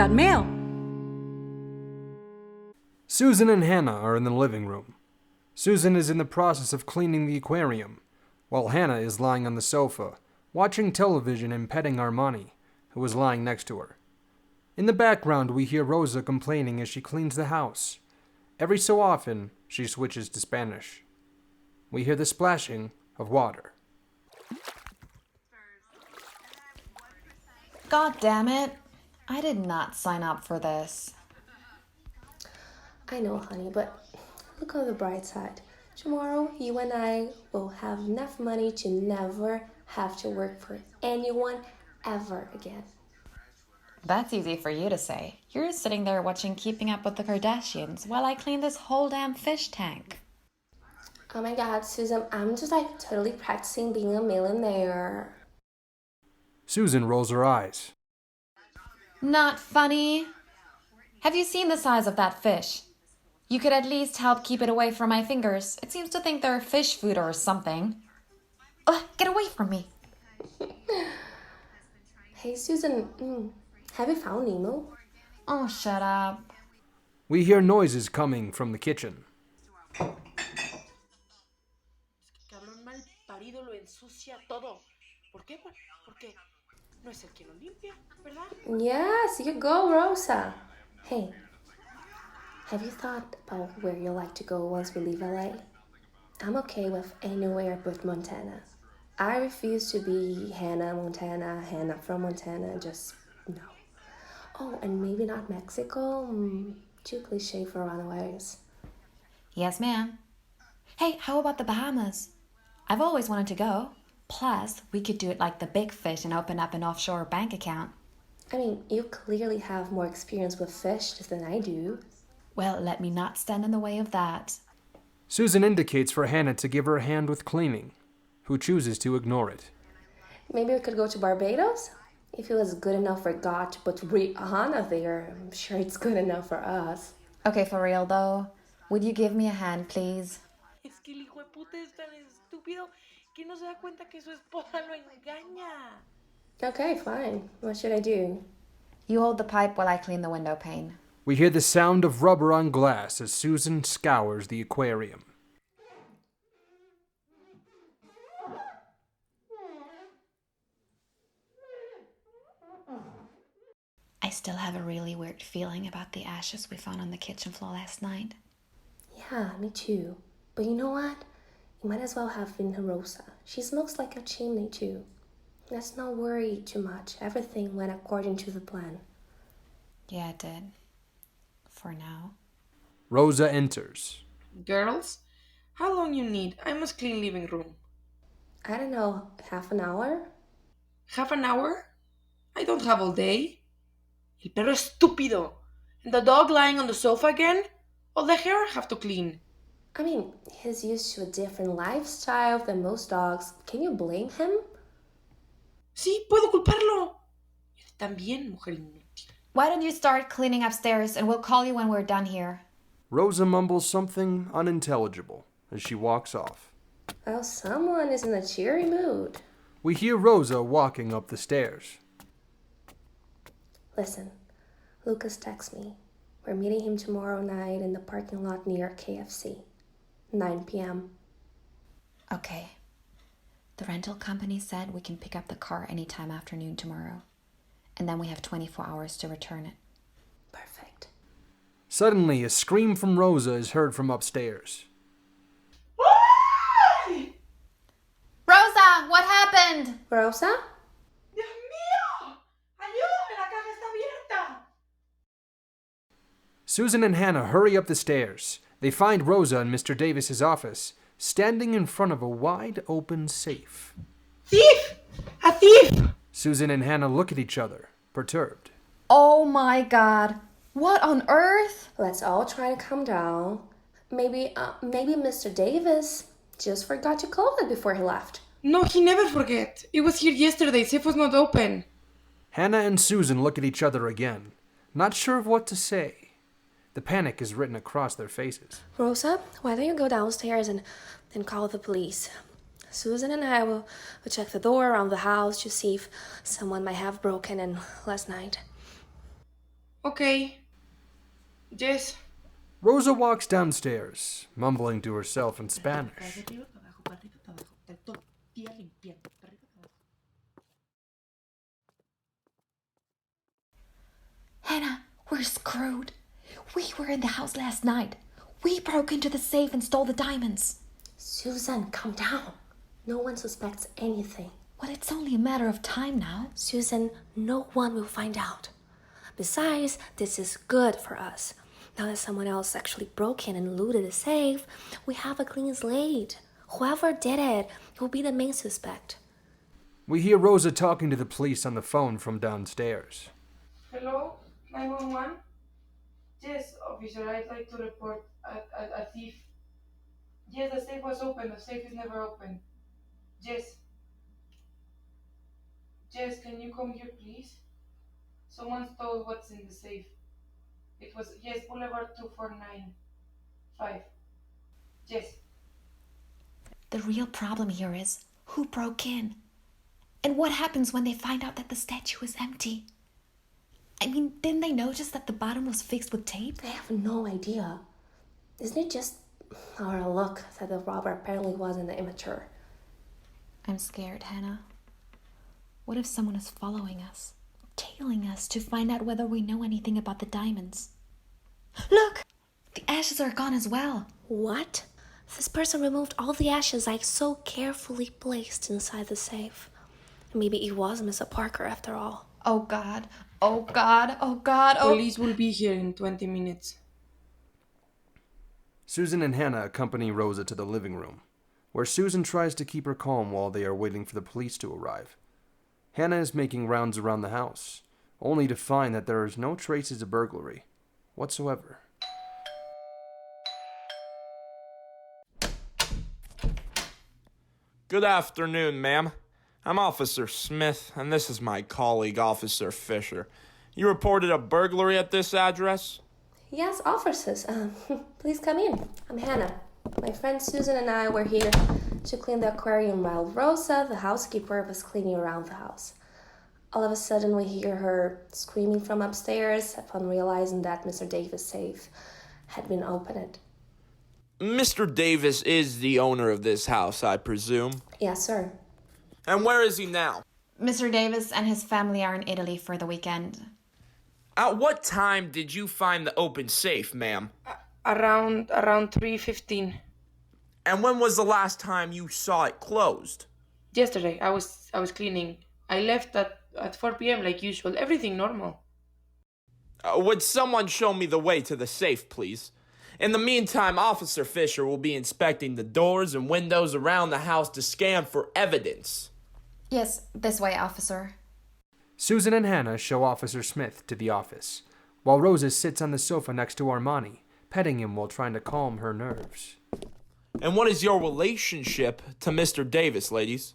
got mail. Susan and Hannah are in the living room. Susan is in the process of cleaning the aquarium, while Hannah is lying on the sofa, watching television and petting Armani, who is lying next to her. In the background, we hear Rosa complaining as she cleans the house. Every so often, she switches to Spanish. We hear the splashing of water. God damn it. I did not sign up for this. I know, honey, but look on the bright side. Tomorrow, you and I will have enough money to never have to work for anyone ever again. That's easy for you to say. You're sitting there watching Keeping Up with the Kardashians while I clean this whole damn fish tank. Oh my God, Susan, I'm just totally practicing being a millionaire. Susan rolls her eyes. Not funny. Have you seen the size of that fish? You could at least help keep it away from my fingers. It seems to think they're fish food or something. Ugh, get away from me. Hey, Susan, have you found Nemo? Oh, shut up. We hear noises coming from the kitchen. Cabrón mal parido lo ensucia todo. ¿Por qué? Porque no es el que lo limpia, ¿verdad? Yes, you go, Rosa. Hey, have you thought about where you like to go once we leave LA? I'm okay with anywhere but Montana. I refuse to be Hannah Montana, Hannah from Montana, just no. Oh, and maybe not Mexico? Too cliche for runaways. Yes, ma'am. Hey, how about the Bahamas? I've always wanted to go. Plus, we could do it like the big fish and open up an offshore bank account. I mean, you clearly have more experience with fish than I do. Well, let me not stand in the way of that. Susan indicates for Hannah to give her a hand with cleaning, who chooses to ignore it. Maybe we could go to Barbados? If it was good enough for God to put Rihanna there, I'm sure it's good enough for us. Okay, for real though, would you give me a hand, please? Es que el hijo de puta es tan estúpido que no se da cuenta que su esposa lo engaña. Okay, fine. What should I do? You hold the pipe while I clean the window pane. We hear the sound of rubber on glass as Susan scours the aquarium. I still have a really weird feeling about the ashes we found on the kitchen floor last night. Yeah, me too. But you know what? You might as well have been Rosa. She smokes like a chimney too. Let's not worry too much. Everything went according to the plan. Yeah, it did. For now. Rosa enters. Girls, how long you need? I must clean living room. I don't know, half an hour? Half an hour? I don't have all day. El perro estúpido. And the dog lying on the sofa again? All the hair I have to clean. I mean, he's used to a different lifestyle than most dogs. Can you blame him? Sí, puedo culparlo. También, mujer inútil. Why don't you start cleaning upstairs and we'll call you when we're done here? Rosa mumbles something unintelligible as she walks off. Well, someone is in a cheery mood. We hear Rosa walking up the stairs. Listen, Lucas texts me. We're meeting him tomorrow night in the parking lot near KFC. 9 p.m. Okay. The rental company said we can pick up the car anytime after noon tomorrow. And then we have 24 hours to return it. Perfect. Suddenly, a scream from Rosa is heard from upstairs. Rosa, what happened? Rosa? Dios mío! Ayúdame, la caja está abierta. Susan and Hannah hurry up the stairs. They find Rosa in Mr. Davis's office, standing in front of a wide-open safe. Thief! A thief! Susan and Hannah look at each other, perturbed. Oh my God. What on earth? Let's all try to calm down. Maybe Mr. Davis just forgot to close it before he left. No, he never forget. It was here yesterday. Safe was not open. Hannah and Susan look at each other again, not sure of what to say. The panic is written across their faces. Rosa, why don't you go downstairs and call the police? Susan and I will check the door around the house to see if someone might have broken in last night. Okay. Yes. Rosa walks downstairs, mumbling to herself in Spanish. Hannah, we're screwed. We were in the house last night. We broke into the safe and stole the diamonds. Susan, calm down. No one suspects anything. Well, it's only a matter of time now. Susan, no one will find out. Besides, this is good for us. Now that someone else actually broke in and looted the safe, we have a clean slate. Whoever did it will be the main suspect. We hear Rosa talking to the police on the phone from downstairs. Hello, 911? Yes, officer, I'd like to report a thief. Yes, the safe was open. The safe is never open. Yes. Yes, can you come here, please? Someone stole what's in the safe. It was, yes, Boulevard 2495. Yes. The real problem here is who broke in? And what happens when they find out that the statue is empty? I mean, didn't they notice that the bottom was fixed with tape? They have no idea. Isn't it just our luck that the robber apparently wasn't immature? I'm scared, Hannah. What if someone is following us, tailing us to find out whether we know anything about the diamonds? Look! The ashes are gone as well. What? This person removed all the ashes I so carefully placed inside the safe. Maybe it was Mr. Parker after all. Oh God. Oh God. Oh God. Oh. Police will be here in 20 minutes. Susan and Hannah accompany Rosa to the living room, where Susan tries to keep her calm while they are waiting for the police to arrive. Hannah is making rounds around the house, only to find that there is no traces of burglary whatsoever. Good afternoon, ma'am. I'm Officer Smith, and this is my colleague, Officer Fisher. You reported a burglary at this address? Yes, officers. Please come in. I'm Hannah. My friend Susan and I were here to clean the aquarium while Rosa, the housekeeper, was cleaning around the house. All of a sudden, we hear her screaming from upstairs upon realizing that Mr. Davis' safe had been opened. Mr. Davis is the owner of this house, I presume. Yes, sir. And where is he now? Mr. Davis and his family are in Italy for the weekend. At what time did you find the open safe, ma'am? Around 3:15. And when was the last time you saw it closed? Yesterday, I was cleaning. I left at 4 p.m. like usual. Everything normal. Would someone show me the way to the safe, please? In the meantime, Officer Fisher will be inspecting the doors and windows around the house to scan for evidence. Yes, this way, officer. Susan and Hannah show Officer Smith to the office, while Rosa sits on the sofa next to Armani, petting him while trying to calm her nerves. And what is your relationship to Mr. Davis, ladies?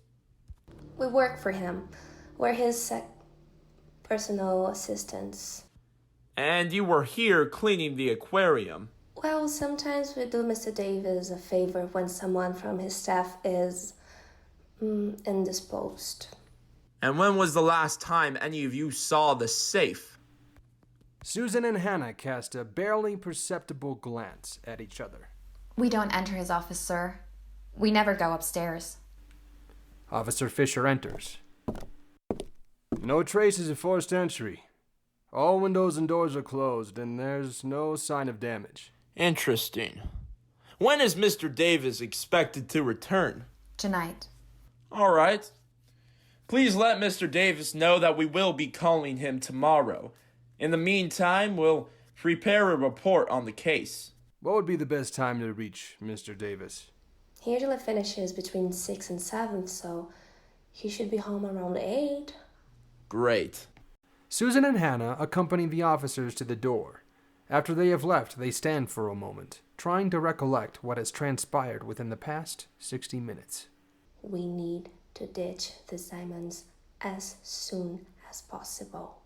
We work for him. We're his personal assistants. And you were here cleaning the aquarium. Well, sometimes we do Mr. Davis a favor when someone from his staff is indisposed. And when was the last time any of you saw the safe? Susan and Hannah cast a barely perceptible glance at each other. We don't enter his office, sir. We never go upstairs. Officer Fisher enters. No traces of forced entry. All windows and doors are closed, and there's no sign of damage. Interesting. When is Mr. Davis expected to return? Tonight. All right. Please let Mr. Davis know that we will be calling him tomorrow. In the meantime, we'll prepare a report on the case. What would be the best time to reach Mr. Davis? He usually finishes between 6 and 7, so he should be home around 8. Great. Susan and Hannah accompany the officers to the door. After they have left, they stand for a moment, trying to recollect what has transpired within the past 60 minutes. We need to ditch the diamonds as soon as possible.